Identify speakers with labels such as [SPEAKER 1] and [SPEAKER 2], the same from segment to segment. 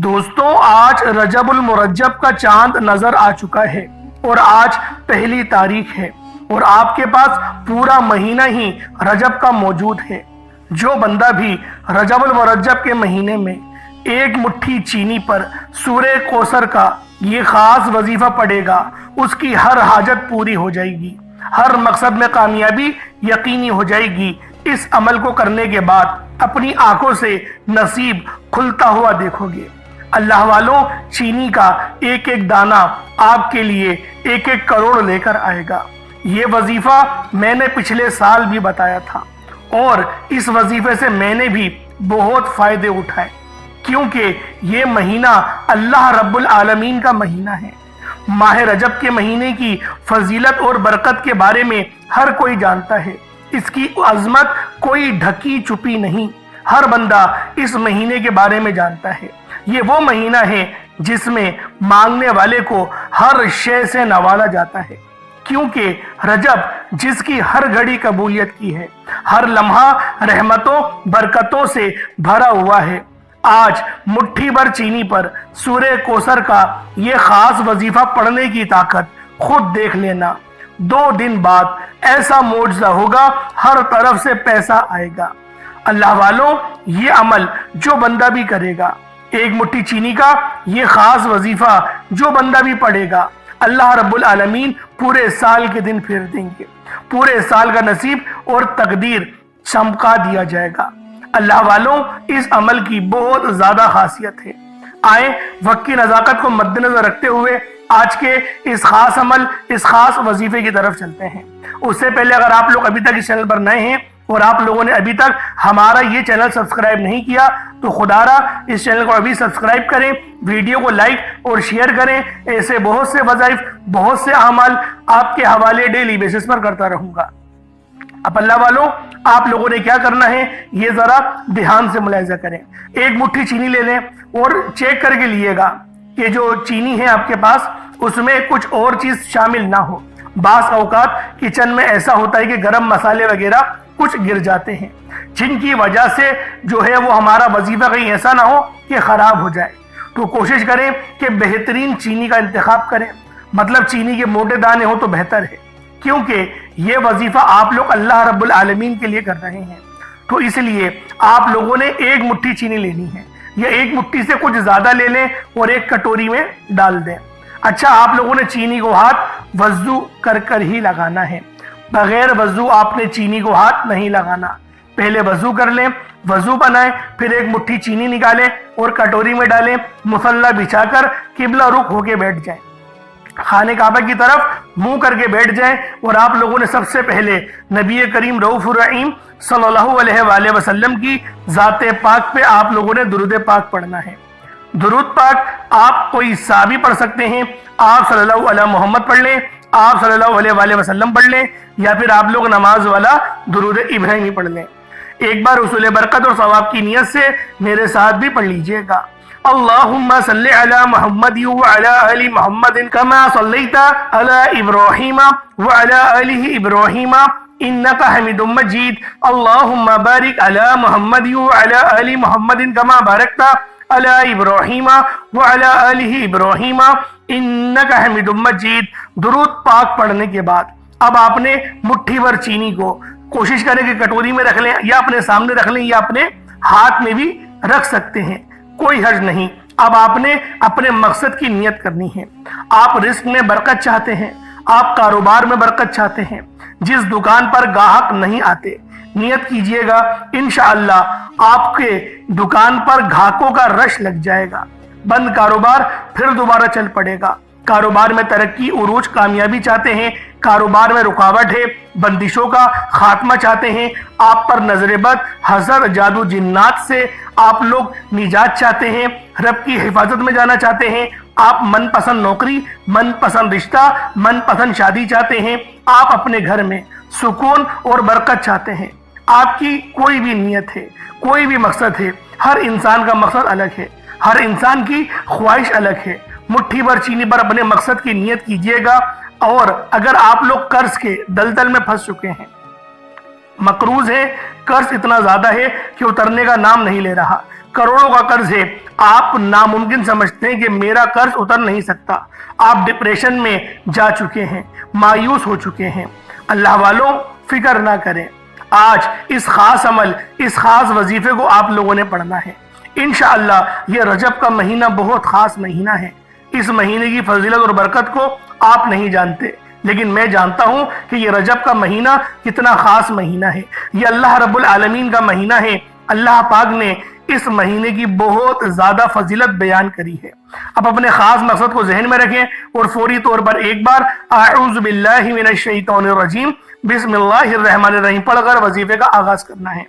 [SPEAKER 1] دوستوں، آج رجب المرجب کا چاند نظر آ چکا ہے اور آج پہلی تاریخ ہے اور آپ کے پاس پورا مہینہ ہی رجب کا موجود ہے۔ جو بندہ بھی رجب المرجب کے مہینے میں ایک مٹھی چینی پر سورہ کوثر کا یہ خاص وظیفہ پڑھے گا، اس کی ہر حاجت پوری ہو جائے گی، ہر مقصد میں کامیابی یقینی ہو جائے گی۔ اس عمل کو کرنے کے بعد اپنی آنکھوں سے نصیب کھلتا ہوا دیکھو گے۔ اللہ والوں، چینی کا ایک ایک دانہ آپ کے لیے ایک ایک کروڑ لے کر آئے گا۔ یہ وظیفہ میں نے پچھلے سال بھی بتایا تھا اور اس وظیفے سے میں نے بھی بہت فائدے اٹھائے، کیونکہ یہ مہینہ اللہ رب العالمین کا مہینہ ہے۔ ماہ رجب کے مہینے کی فضیلت اور برکت کے بارے میں ہر کوئی جانتا ہے۔ اس کی عظمت کوئی ڈھکی چھپی نہیں، ہر بندہ اس مہینے کے بارے میں جانتا ہے۔ یہ وہ مہینہ ہے جس میں مانگنے والے کو ہر شے سے نوازا جاتا ہے، کیونکہ رجب جس کی ہر گھڑی قبولیت کی ہے، ہر لمحہ رحمتوں برکتوں سے بھرا ہوا ہے۔ آج مٹھی بھر چینی پر سورہ کوثر کا یہ خاص وظیفہ پڑھنے کی طاقت خود دیکھ لینا۔ 2 دن بعد ایسا معجزہ ہوگا، ہر طرف سے پیسہ آئے گا۔ اللہ والوں، یہ عمل جو بندہ بھی کرے گا، ایک مٹھی چینی کا یہ خاص وظیفہ جو بندہ بھی پڑھے گا، اللہ رب العالمین پورے سال کے دن پھیر دیں گے، پورے سال کا نصیب اور تقدیر چمکا دیا جائے گا۔ اللہ والوں، اس عمل کی بہت زیادہ خاصیت ہے۔ آئیں وقت کی نزاکت کو مد نظر رکھتے ہوئے آج کے اس خاص عمل، اس خاص وظیفے کی طرف چلتے ہیں۔ اس سے پہلے اگر آپ لوگ ابھی تک اس چینل پر نئے ہیں اور آپ لوگوں نے ابھی تک ہمارا یہ چینل سبسکرائب نہیں کیا تو خدا را اس چینل کو ابھی سبسکرائب کریں، ویڈیو کو لائک اور شیئر کریں۔ ایسے بہت سے وظائف، بہت سے اعمال آپ کے حوالے ڈیلی بیسس پر کرتا رہوں گا۔ اب اللہ والوں، آپ لوگوں نے کیا کرنا ہے یہ ذرا دھیان سے ملاحظہ کریں۔ ایک مٹھی چینی لے لیں اور چیک کر کے لیے گا کہ جو چینی ہے آپ کے پاس اس میں کچھ اور چیز شامل نہ ہو۔ بعض اوقات کچن میں ایسا ہوتا ہے کہ گرم مسالے وغیرہ کچھ گر جاتے ہیں، جن کی وجہ سے جو ہے وہ ہمارا وظیفہ کہیں ایسا نہ ہو کہ خراب ہو جائے۔ تو کوشش کریں کہ بہترین چینی کا انتخاب کریں، مطلب چینی کے موٹے دانے ہو تو بہتر ہے، کیونکہ یہ وظیفہ آپ لوگ اللہ رب العالمین کے لیے کر رہے ہیں۔ تو اس لیے آپ لوگوں نے ایک مٹھی چینی لینی ہے، یا ایک مٹھی سے کچھ زیادہ لے لیں اور ایک کٹوری میں ڈال دیں۔ اچھا، آپ لوگوں نے چینی کو ہاتھ وضو کر کر ہی لگانا ہے، بغیر وضو آپ نے چینی کو ہاتھ نہیں لگانا۔ پہلے وضو کر لیں، وضو بنائیں، پھر ایک مٹھی چینی نکالیں اور کٹوری میں ڈالیں، مصلی بچھا کر قبلہ رخ ہو کے بیٹھ جائیں، خانہ کعبہ کی طرف منہ کر کے بیٹھ جائیں، اور آپ لوگوں نے سب سے پہلے نبی کریم رؤوف الرحیم صلی اللہ علیہ وآلہ وسلم کی ذات پاک پہ آپ لوگوں نے درود پاک پڑھنا ہے۔ درود پاک آپ کوئی سا بھی پڑھ سکتے ہیں، آپ صلی اللہ علیہ محمد پڑھ لیں، آپ صلی اللہ علیہ وآلہ وسلم پڑھ لیں، یا پھر آپ لوگ نماز والا درود ابراہیمی پڑھ لیں۔ ایک بار حصول برکت اور ثواب کی نیت سے میرے ساتھ بھی پڑھ لیجئے گا۔ اللہم صلی علی محمد وعلی آل محمد کما صلیت علی ابراہیم وعلی آل ابراہیم انک حمید مجید۔ اللہم بارک علی محمد وعلی آل محمد کما بارکت علی ابراہیم وعلی آل ابراہیم انک حمید مجید۔ درود پاک پڑھنے کے بعد اب آپ نے مٹھی بھر چینی کو کوشش کریں کہ کٹوری میں رکھ لیں، یا اپنے سامنے رکھ لیں، یا اپنے ہاتھ میں بھی رکھ سکتے ہیں، کوئی حرج نہیں۔ اب آپ نے اپنے مقصد کی نیت کرنی ہے۔ آپ رزق میں برکت چاہتے ہیں، آپ کاروبار میں برکت چاہتے ہیں، جس دکان پر گاہک نہیں آتے، نیت کیجئے گا انشاءاللہ آپ کے دکان پر گاہکوں کا رش لگ جائے گا، بند کاروبار پھر دوبارہ چل پڑے گا۔ کاروبار میں ترقی، عروج، کامیابی چاہتے ہیں، کاروبار میں رکاوٹ ہے، بندشوں کا خاتمہ چاہتے ہیں، آپ پر نظر بد، حسد، جادو، جنات سے آپ لوگ نجات چاہتے ہیں، رب کی حفاظت میں جانا چاہتے ہیں، آپ من پسند نوکری، من پسند رشتہ، من پسند شادی چاہتے ہیں، آپ اپنے گھر میں سکون اور برکت چاہتے ہیں۔ آپ کی کوئی بھی نیت ہے، کوئی بھی مقصد ہے، ہر انسان کا مقصد الگ ہے، ہر انسان کی خواہش الگ ہے۔ مٹھی بھر چینی پر اپنے مقصد کی نیت کیجئے گا، اور اگر آپ لوگ قرض کے دلدل میں پھنس چکے ہیں، مقروض ہے، قرض اتنا زیادہ ہے کہ اترنے کا نام نہیں لے رہا، کروڑوں کا قرض ہے، آپ ناممکن سمجھتے ہیں کہ میرا قرض اتر نہیں سکتا، آپ ڈپریشن میں جا چکے ہیں، مایوس ہو چکے ہیں۔ اللہ والوں فکر نہ کریں، آج اس خاص عمل، اس خاص وظیفے کو آپ لوگوں نے پڑھنا ہے۔ انشاءاللہ یہ رجب کا مہینہ بہت خاص مہینہ ہے۔ اس مہینے کی فضیلت اور برکت کو آپ نہیں جانتے، لیکن میں جانتا ہوں کہ یہ رجب کا مہینہ کتنا خاص مہینہ ہے۔ یہ اللہ رب العالمین کا مہینہ ہے۔ اللہ پاک نے اس مہینے کی بہت زیادہ فضیلت بیان کری ہے۔ اب اپنے خاص مقصد کو ذہن میں رکھیں اور فوری طور پر ایک بار اعوذ باللہ من الشیطان الرجیم بسم اللہ الرحمن الرحیم پڑھ کر وظیفے کا آغاز کرنا ہے۔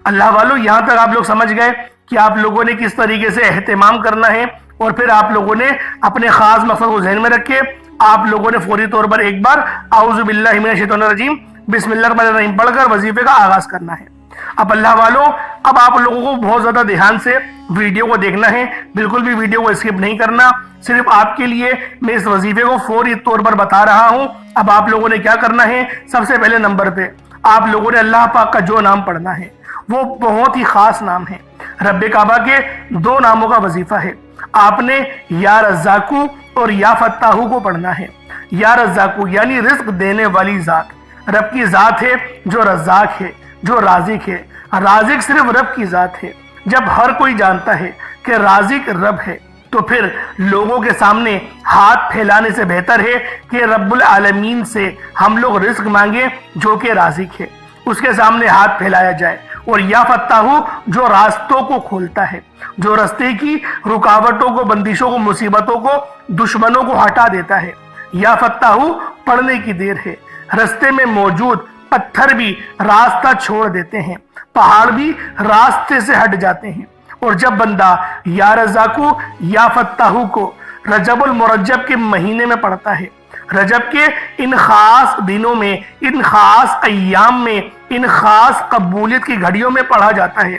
[SPEAKER 1] اللہ والوں یہاں تک آپ لوگ سمجھ گئے کہ آپ لوگوں نے کس طریقے سے اہتمام کرنا ہے، اور پھر آپ لوگوں نے اپنے خاص مقصد کو ذہن میں رکھے آپ لوگوں نے فوری طور پر ایک بار اعوذ باللہ من الشیطان الرجیم بسم اللہ الرحمن الرحیم پڑھ کر وظیفے کا آغاز کرنا ہے۔ اب اللہ والوں اب آپ لوگوں کو بہت زیادہ دھیان سے ویڈیو کو دیکھنا ہے، بالکل بھی ویڈیو کو اسکپ نہیں کرنا، صرف آپ کے لیے میں اس وظیفے کو فوری طور پر بتا رہا ہوں۔ اب آپ لوگوں نے کیا کرنا ہے، سب سے پہلے نمبر پہ آپ لوگوں نے اللہ پاک کا جو نام پڑھنا ہے وہ بہت ہی خاص نام ہے، رب کعبہ کے 2 ناموں کا وظیفہ ہے۔ آپ نے یا رزاقو اور یا فتاحو کو پڑھنا ہے۔ یا رزاقو یعنی رزق دینے والی ذات، رب کی ذات ہے جو رزاق ہے، جو رازق ہے۔ رازق صرف رب کی ذات ہے۔ جب ہر کوئی جانتا ہے کہ رازق رب ہے تو پھر لوگوں کے سامنے ہاتھ پھیلانے سے بہتر ہے کہ رب العالمین سے ہم لوگ رزق مانگیں جو کہ رازق ہے، اس کے سامنے ہاتھ پھیلایا جائے۔ اور یا فتاحو جو راستوں کو کھولتا ہے، جو راستے کی رکاوٹوں کو، بندشوں کو، مصیبتوں کو، دشمنوں کو ہٹا دیتا ہے۔ یا فتاحو پڑھنے کی دیر ہے، راستے میں موجود پتھر بھی راستہ چھوڑ دیتے ہیں، پہاڑ بھی راستے سے ہٹ جاتے ہیں۔ اور جب بندہ یا رزاقو یا فتاحو کو رجب المرجب کے مہینے میں پڑھتا ہے، رجب کے ان خاص دنوں میں، ان خاص ایام میں، ان خاص قبولیت کی گھڑیوں میں پڑھا جاتا ہے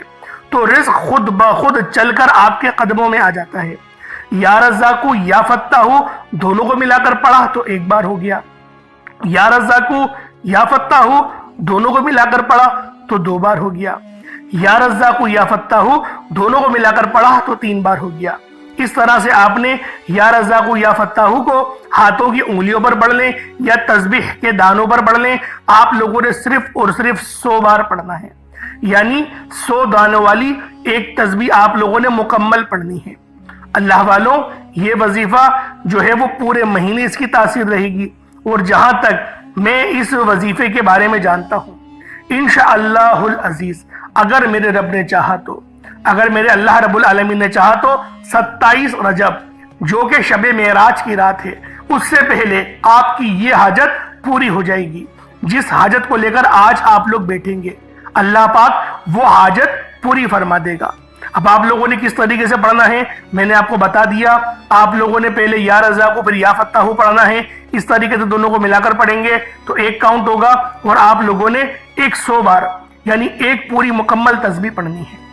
[SPEAKER 1] تو رزق خود بخود چل کر آپ کے قدموں میں آ جاتا ہے۔ یا رزاقو یا فتاحو دونوں کو ملا کر پڑھا تو ایک بار ہو گیا، یا رزاقو یا فتاحو دونوں کو ملا کر پڑھا تو 2 بار ہو گیا، یا رزاقو یا فتاحو دونوں کو ملا کر پڑھا تو 3 بار ہو گیا۔ اس طرح سے آپ نے یا رزاقو یا فتاحو کو ہاتھوں کی انگلیوں پر پڑھ لیں یا تسبیح کے دانوں پر پڑھ لیں، آپ لوگوں نے صرف اور صرف 100 بار پڑھنا ہے، یعنی 100 دانوں والی ایک تسبیح آپ لوگوں نے مکمل پڑھنی ہے۔ اللہ والوں یہ وظیفہ جو ہے وہ پورے مہینے اس کی تاثیر رہے گی، اور جہاں تک میں اس وظیفے کے بارے میں جانتا ہوں انشاءاللہ العزیز اگر میرے رب نے چاہا تو، اگر میرے اللہ رب العالمین نے چاہا تو 27 رجب جو کہ شب معراج کی رات ہے، اس سے پہلے آپ کی یہ حاجت پوری ہو جائے گی۔ جس حاجت کو لے کر آج آپ لوگ بیٹھیں گے اللہ پاک وہ حاجت پوری فرما دے گا۔ اب آپ لوگوں نے کس طریقے سے پڑھنا ہے میں نے آپ کو بتا دیا۔ آپ لوگوں نے پہلے یا رزاقو پھر یا فتاحو پڑھنا ہے، اس طریقے سے دونوں کو ملا کر پڑھیں گے تو ایک کاؤنٹ ہوگا، اور آپ لوگوں نے 100 بار یعنی ایک پوری مکمل تسبیح پڑھنی ہے۔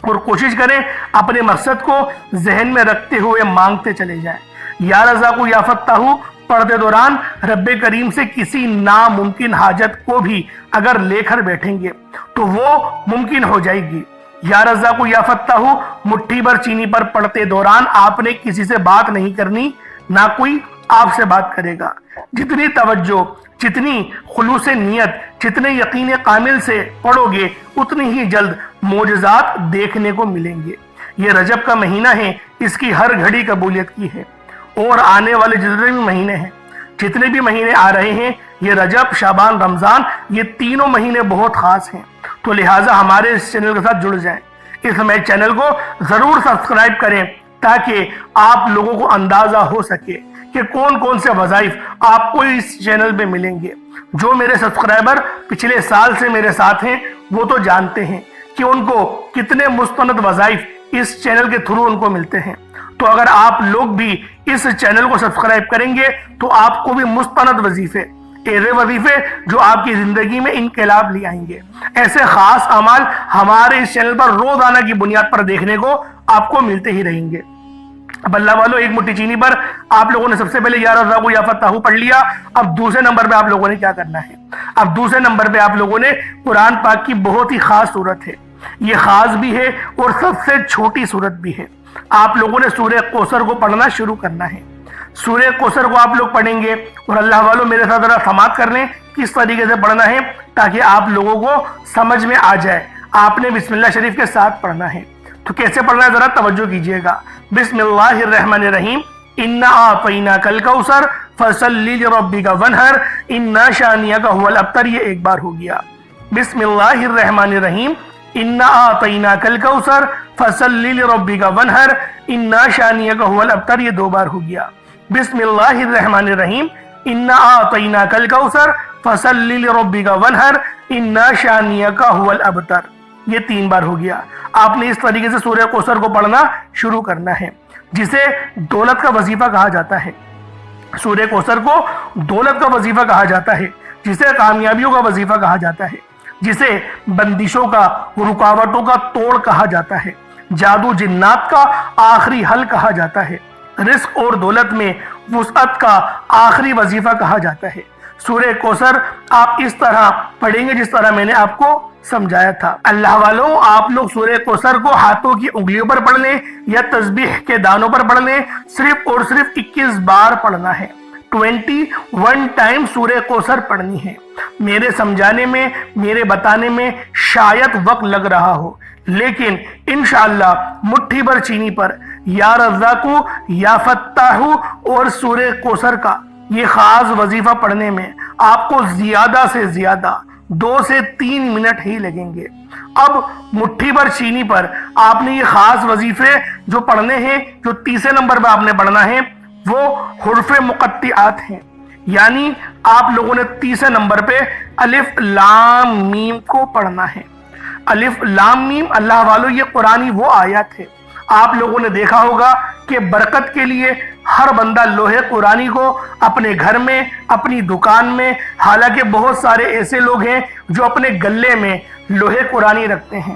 [SPEAKER 1] اور کوشش کریں اپنے مقصد کو ذہن میں رکھتے ہوئے مانگتے چلے جائیں۔ یا رزاقو یا فتاحو پڑھتے دوران رب کریم سے کسی ناممکن حاجت کو بھی اگر لے کر بیٹھیں گے تو وہ ممکن ہو جائے گی۔ یا رزاقو یا فتاحو مٹھی بھر چینی پر پڑھتے دوران آپ نے کسی سے بات نہیں کرنی، نہ کوئی آپ سے بات کرے گا۔ جتنی توجہ، جتنی خلوص نیت، جتنے یقین کامل سے پڑھو گے اتنی ہی جلد معجزات دیکھنے کو ملیں گے۔ یہ رجب کا مہینہ ہے، اس کی ہر گھڑی قبولیت کی ہے، اور آنے والے جتنے بھی مہینے ہیں، جتنے بھی مہینے آ رہے ہیں، یہ رجب، شعبان، رمضان، یہ تینوں مہینے بہت خاص ہیں، تو لہٰذا ہمارے اس چینل کے ساتھ جڑ جائیں۔ اس میں چینل کو ضرور سبسکرائب کریں تاکہ آپ لوگوں کو اندازہ ہو سکے کہ کون کون سے وظائف آپ کو اس چینل پہ ملیں گے۔ جو میرے سبسکرائبر پچھلے سال سے میرے ساتھ ہیں وہ تو جانتے ہیں کہ ان کو کتنے مستند وظائف اس چینل کے تھرو ان کو ملتے ہیں۔ تو اگر آپ لوگ بھی اس چینل کو سبسکرائب کریں گے تو آپ کو بھی مستند وظیفے، ایسے وظیفے جو آپ کی زندگی میں انقلاب لے آئیں گے، ایسے خاص اعمال ہمارے اس چینل پر روزانہ کی بنیاد پر دیکھنے کو آپ کو ملتے ہی رہیں گے۔ اب اللہ والو ایک مٹھی چینی پر آپ لوگوں نے سب سے پہلے یا رزاقو یا فتاحو پڑھ لیا۔ اب دوسرے نمبر پہ آپ لوگوں نے کیا کرنا ہے؟ اب دوسرے نمبر پہ آپ لوگوں نے قرآن پاک کی بہت ہی خاص صورت ہے یہ خاص بھی ہے اور سب سے چھوٹی صورت بھی ہے۔ آپ لوگوں نے سورہ کوثر کو پڑھنا شروع کرنا ہے۔ سورہ کوثر کو آپ لوگ پڑھیں گے اور اللہ والوں میرے ساتھ ذرا سماعت کر لیں کس طریقے سے پڑھنا ہے تاکہ آپ لوگوں کو سمجھ میں آ جائے۔ آپ نے بسم اللہ شریف کے ساتھ پڑھنا ہے، تو کیسے پڑھنا ہے ذرا توجہ کیجئے گا۔ بسم اللہ الرحمن الرحیم، انا اعطیناک الکوثر فصلی لربک وانحر انا شانئک ھو الابتر، یہ ایک بار ہو گیا۔ بسم اللہ الرحمن الرحیم، انا اعطیناک الکوثر فصلی لربک وانحر انا شانئک ھو الابتر، یہ دو بار ہو گیا۔ بسم اللہ الرحمن الرحیم، انا اعطیناک الکوثر فصلی لربک وانحر انا شانئک ھو الابتر، یہ تین بار ہو گیا۔ آپ نے اس طریقے سے سورہ کوثر کو پڑھنا شروع کرنا ہے، جسے دولت کا وظیفہ کہا جاتا ہے۔ سورہ کوثر کو دولت کا وظیفہ کہا جاتا ہے، جسے کامیابیوں کا وظیفہ کہا جاتا ہے، جسے بندشوں کا، رکاوٹوں کا توڑ کہا جاتا ہے، جادو جنات کا آخری حل کہا جاتا ہے، رزق اور دولت میں وسعت کا آخری وظیفہ کہا جاتا ہے۔ سورہ کوثر آپ اس طرح پڑھیں گے جس طرح میں نے آپ کو سمجھایا تھا۔ اللہ والوں، آپ لوگ سورہ کوثر کو ہاتھوں کی انگلیوں پر پڑھ لیں یا تسبیح کے دانوں پر پڑھ لیں، صرف اور صرف 21 بار پڑھنا ہے۔ 21 ٹائم سورہ کوثر پڑھنی ہے۔ میرے سمجھانے میں، میرے بتانے میں شاید وقت لگ رہا ہو، لیکن انشاءاللہ مٹھی بھر چینی پر یا رزاقو یا فتاحو اور سورہ کوثر کا یہ خاص وظیفہ پڑھنے میں آپ کو زیادہ سے زیادہ 2 سے 3 منٹ ہی لگیں گے۔ اب مٹھی بھر چینی پر آپ نے یہ خاص وظیفے جو پڑھنے ہیں، جو تیسرے نمبر پہ آپ نے پڑھنا ہے، وہ حروف مقطعات ہیں، یعنی آپ لوگوں نے تیسرے نمبر پہ الف لام میم کو پڑھنا ہے۔ الف لام میم، اللہ والوں، یہ قرآنی وہ آیات ہے۔ آپ لوگوں نے دیکھا ہوگا کہ برکت کے لیے ہر بندہ لوہے قرآنی کو اپنے گھر میں، اپنی دکان میں، حالانکہ بہت سارے ایسے لوگ ہیں جو اپنے گلے میں لوہے قرآنی رکھتے ہیں،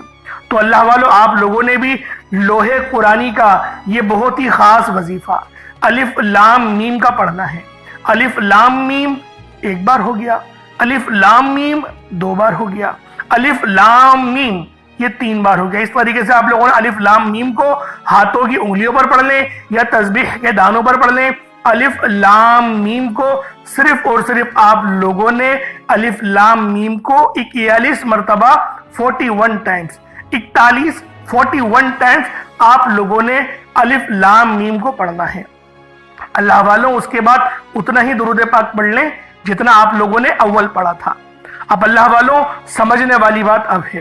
[SPEAKER 1] تو اللہ والوں آپ لوگوں نے بھی لوہے قرآنی کا یہ بہت ہی خاص وظیفہ الف لام میم کا پڑھنا ہے۔ الف لام میم ایک بار ہو گیا، الف لام میم 2 بار ہو گیا، الف لام میم یہ 3 بار ہو گیا۔ اس طریقے سے آپ لوگوں نے الف لام میم کو ہاتھوں کی انگلیوں پر پڑھ لیں یا تسبیح کے دانوں پر پڑھ لیں۔ الف لام میم کو صرف اور صرف آپ لوگوں نے الف لام میم کو 41 مرتبہ 41 ٹائمز 41 ٹائمز آپ لوگوں نے الف لام میم کو پڑھنا ہے۔ اللہ والوں، اس کے بعد اتنا ہی درود پاک پڑھ لیں جتنا آپ لوگوں نے اول پڑھا تھا۔ اب اللہ والوں، سمجھنے والی بات اب ہے،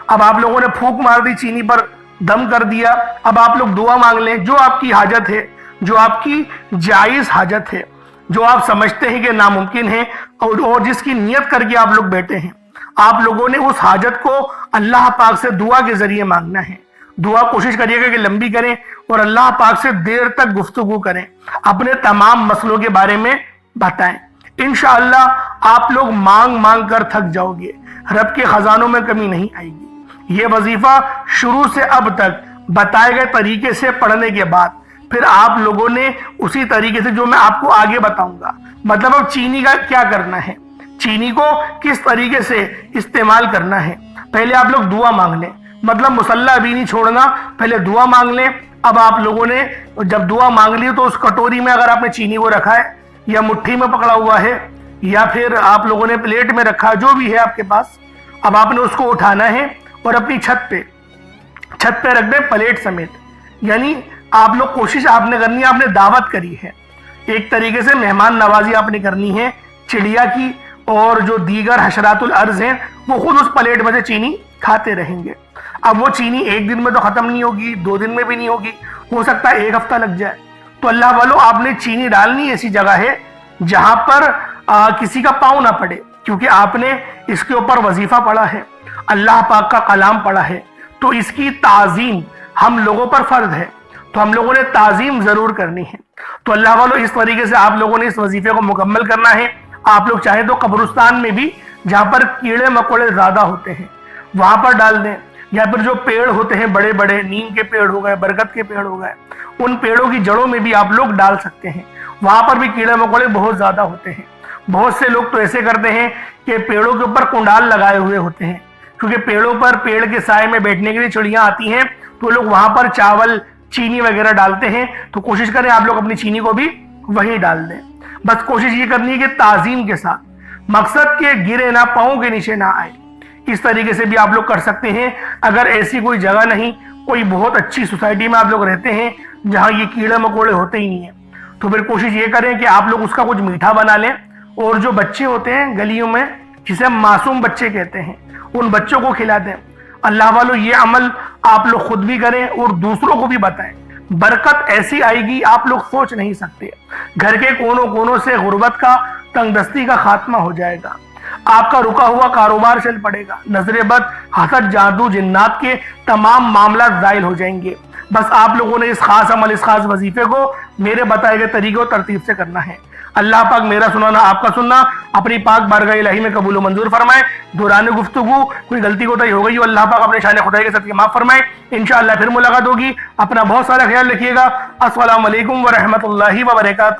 [SPEAKER 1] اب آپ لوگوں نے پھونک مار دی چینی پر، دم کر دیا، اب آپ لوگ دعا مانگ لیں جو آپ کی حاجت ہے، جو آپ کی جائز حاجت ہے، جو آپ سمجھتے ہیں کہ ناممکن ہے اور جس کی نیت کر کے آپ لوگ بیٹھے ہیں، آپ لوگوں نے اس حاجت کو اللہ پاک سے دعا کے ذریعے مانگنا ہے۔ دعا کوشش کریے گا کہ لمبی کریں اور اللہ پاک سے دیر تک گفتگو کریں، اپنے تمام مسئلوں کے بارے میں بتائیں۔ انشاءاللہ آپ لوگ مانگ مانگ کر تھک جاؤ گے، رب کے خزانوں میں کمی نہیں آئے گی۔ یہ وظیفہ شروع سے اب تک بتائے گئے طریقے سے پڑھنے کے بعد پھر آپ لوگوں نے اسی طریقے سے جو میں آپ کو آگے بتاؤں گا، مطلب اب چینی کا کیا کرنا ہے، چینی کو کس طریقے سے استعمال کرنا ہے۔ پہلے آپ لوگ دعا مانگ لیں، مطلب مصلی بھی نہیں چھوڑنا، پہلے دعا مانگ لیں۔ اب آپ لوگوں نے جب دعا مانگ لی تو اس کٹوری میں اگر آپ نے چینی کو رکھا ہے یا مٹھی میں پکڑا ہوا ہے یا پھر آپ لوگوں نے پلیٹ میں رکھا، جو بھی ہے آپ کے پاس، اب آپ نے اس کو اٹھانا ہے اور اپنی چھت پہ رکھ دیں پلیٹ سمیت، یعنی آپ لوگ کوشش آپ نے کرنی ہے، آپ نے دعوت کری ہے، ایک طریقے سے مہمان نوازی آپ نے کرنی ہے چڑیا کی، اور جو دیگر حشرات الارض ہیں وہ خود اس پلیٹ میں سے چینی کھاتے رہیں گے۔ اب وہ چینی ایک دن میں تو ختم نہیں ہوگی، 2 دن میں بھی نہیں ہوگی، ہو سکتا ہے 1 ہفتہ لگ جائے۔ تو اللہ والوں، آپ نے چینی ڈالنی ایسی جگہ ہے جہاں پر کسی کا پاؤں نہ پڑے، کیونکہ آپ نے اس کے اوپر وظیفہ پڑھا ہے، اللہ پاک کا کلام پڑھا ہے، تو اس کی تعظیم ہم لوگوں پر فرض ہے، تو ہم لوگوں نے تعظیم ضرور کرنی ہے۔ تو اللہ والوں، اس طریقے سے آپ لوگوں نے اس وظیفے کو مکمل کرنا ہے۔ آپ لوگ چاہیں تو قبرستان میں بھی جہاں پر کیڑے مکوڑے زیادہ ہوتے ہیں وہاں پر ڈال دیں، یا پھر جو پیڑ ہوتے ہیں بڑے بڑے، نیم کے پیڑ ہو گئے، برگد کے پیڑ ہو گئے، ان پیڑوں کی جڑوں میں بھی آپ لوگ ڈال سکتے ہیں، وہاں پر بھی کیڑے مکوڑے بہت زیادہ ہوتے ہیں۔ بہت سے لوگ تو ایسے کرتے ہیں کہ پیڑوں کے اوپر کنڈال لگائے ہوئے ہوتے ہیں، کیونکہ پیڑوں پر پیڑ کے سائے میں بیٹھنے کے لیے چڑیاں آتی ہیں تو لوگ وہاں پر چاول چینی وغیرہ ڈالتے ہیں، تو کوشش کریں آپ لوگ اپنی چینی کو بھی وہی ڈال دیں۔ بس کوشش یہ کرنی ہے کہ تعظیم کے ساتھ، مقصد کہ گرے نہ، پاؤں کے نیچے نہ آئے۔ اس طریقے سے بھی آپ لوگ کر سکتے ہیں۔ اگر ایسی کوئی جگہ نہیں، کوئی بہت اچھی سوسائٹی میں آپ لوگ رہتے ہیں جہاں یہ کیڑے مکوڑے ہوتے ہی نہیں ہیں، تو پھر کوشش یہ کریں کہ آپ لوگ اس کا کچھ میٹھا بنا لیں، اور جو بچے ہوتے ہیں گلیوں میں جسے ہم معصوم بچے کہتے ہیں، ان بچوں کو کھلا دیں۔ اللہ والو یہ عمل آپ لوگ خود بھی کریں اور دوسروں کو بھی بتائیں، برکت ایسی آئے گی آپ لوگ سوچ نہیں سکتے۔ گھر کے کونوں کونوں سے غربت کا، تنگ دستی کا خاتمہ ہو جائے گا، آپ کا رکا ہوا کاروبار چل پڑے گا، نظر بد، حسد، جادو، جنات کے تمام معاملات زائل ہو جائیں گے۔ بس آپ لوگوں نے اس خاص عمل، اس خاص وظیفے کو میرے بتائے گئے طریقے اور ترتیب سے کرنا ہے۔ اللہ پاک میرا سنانا، آپ کا سننا اپنی پاک بارگاہ الہی میں قبول و منظور فرمائے۔ دوران گفتگو کوئی غلطی کوتاہی ہو گئی ہو، اللہ پاک اپنے شان خدائی کے صدقے معاف فرمائے۔ انشاءاللہ پھر ملاقات ہوگی۔ اپنا بہت سارا خیال رکھیے گا۔ السلام علیکم ورحمۃ اللہ وبرکاتہ۔